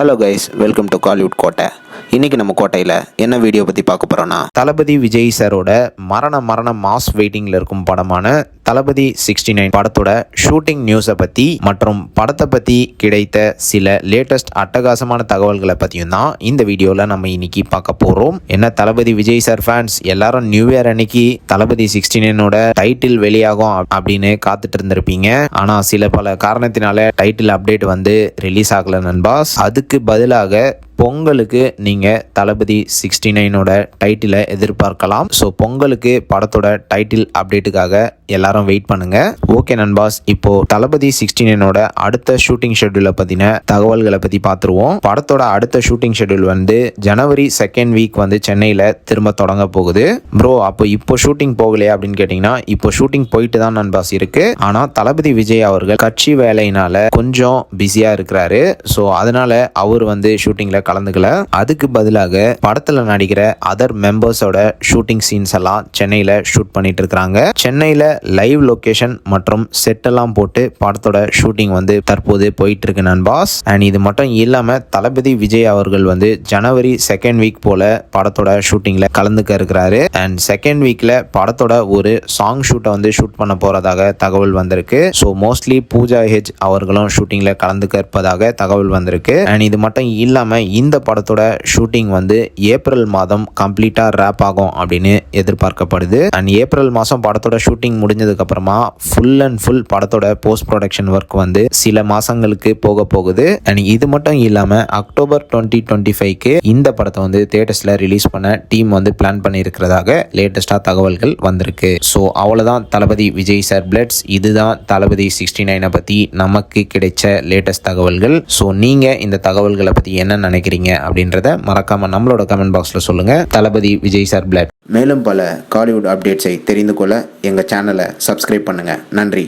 Hello guys, welcome to Kollywood கோட்டை. இன்றைக்கி நம்ம கோட்டையில் என்ன வீடியோ பற்றி பார்க்க போகிறோன்னா, தளபதி விஜய் சாரோட மரண மாஸ் வெயிட்டிங்கில் இருக்கும் படமான தளபதி 69 படத்தோட ஷூட்டிங் நியூஸை பற்றி மற்றும் படத்தை பற்றி கிடைத்த சில லேட்டஸ்ட் அட்டகாசமான தகவல்களை பற்றியும் தான் இந்த வீடியோவில் நம்ம இன்னைக்கு பார்க்க போகிறோம். என்ன தளபதி விஜய் சார் ஃபேன்ஸ் எல்லாரும் நியூ இயர் அன்னைக்கு தளபதி 69ஓட டைட்டில் வெளியாகும் அப்படின்னு காத்துட்டு இருந்திருப்பீங்க. ஆனால் சில பல காரணத்தினால டைட்டில் அப்டேட் வந்து ரிலீஸ் ஆகலை நண்பாஸ். அதுக்கு பதிலாக பொங்கலுக்கு நீங்கள் தளபதி 69ஓட டைட்டிலை எதிர்பார்க்கலாம். ஸோ பொங்கலுக்கு படத்தோட டைட்டில் அப்டேட்டுக்காக எல்லாரும் வெயிட் பண்ணுங்க. ஓகே நண்பாஸ், இப்போ தளபதி 69ஓட அடுத்த ஷூட்டிங் ஷெட்யூலை பற்றின தகவல்களை பற்றி பார்த்துருவோம். படத்தோட அடுத்த ஷூட்டிங் ஷெட்யூல் வந்து ஜனவரி 2nd வீக் வந்து சென்னையில் திரும்ப தொடங்க போகுது. ப்ரோ, அப்போ இப்போ ஷூட்டிங் போகலையா அப்படின்னு கேட்டிங்கன்னா, இப்போ ஷூட்டிங் போயிட்டு தான் நண்பாஸ் இருக்கு. ஆனால் தளபதி விஜய் அவர்கள் கட்சி வேலையினால கொஞ்சம் பிஸியாக இருக்கிறாரு. ஸோ அதனால அவர் வந்து ஷூட்டிங்கில் கலந்துக்கல. அதுக்கு பதிலாக படத்துல நடிக்கிற அதர் மெம்பர்ஸோட ஷூட்டிங் சீன்ஸ் எல்லாம் சென்னையில ஷூட் பண்ணிட்டு இருக்காங்க. சென்னையில லைவ் லொகேஷன் மற்றும் செட் எல்லாம் போட்டு படத்தோட ஷூட்டிங் வந்து தற்போது போயிட்டு இருக்கு நண்பாஸ். அண்ட் இது மட்டும் இல்லாம தளபதி விஜய் அவர்கள் வந்து ஜனவரி 2nd வீக் போல படத்தோட ஷூட்டிங்ல கலந்துக்க இருக்கிறாரு. அண்ட் 2nd வீக்ல படத்தோட ஒரு சாங் ஷூட்டை வந்து ஷூட் பண்ண போறதாக தகவல் வந்திருக்கு. ஸோ மோஸ்ட்லி பூஜா ஹெச் அவர்களும் ஷூட்டிங்ல கலந்துக்க இருப்பதாக தகவல் வந்திருக்கு. அண்ட் இது மட்டும் இல்லாம இந்த படத்தோட ஷூட்டிங் வந்து ஏப்ரல் மாதம் கம்ப்ளீட்டா ரேப் ஆகும் அப்படின்னு எதிர்பார்க்கப்படுது. அண்ட் ஏப்ரல் மாதம் படத்தோட ஷூட்டிங் முடிஞ்சதுக்கு அப்புறமா ஃபுல் அண்ட் ஃபுல் படத்தோட போஸ்ட் ப்ரொடக்ஷன் ஒர்க் வந்து சில மாசங்களுக்கு போக போகுது. அண்ட் இது மட்டும் இல்லாம அக்டோபர் 2025க்கு இந்த படத்தை வந்து தியேட்டர்ஸ்ல ரிலீஸ் பண்ண டீம் வந்து பிளான் பண்ணி இருக்கிறதாக லேட்டஸ்டா தகவல்கள் வந்திருக்கு. ஸோ அவ்வளவுதான் தளபதி விஜய் சார் பிளட்ஸ். இதுதான் தளபதி 69 பத்தி நமக்கு கிடைச்ச லேட்டஸ்ட் தகவல்கள். ஸோ நீங்க இந்த தகவல்களை பத்தி என்ன நினைக்கிறீங்க அப்படின்றத மறக்காம நம்மளோட கமெண்ட் பாக்ஸ்ல சொல்லுங்க. தளபதி விஜய் சார் பிளட். மேலும் பல காலிவுட் அப்டேட்ஸை தெரிந்து கொள்ள எங்க சேனலை சப்ஸ்கிரைப் பண்ணுங்க. நன்றி.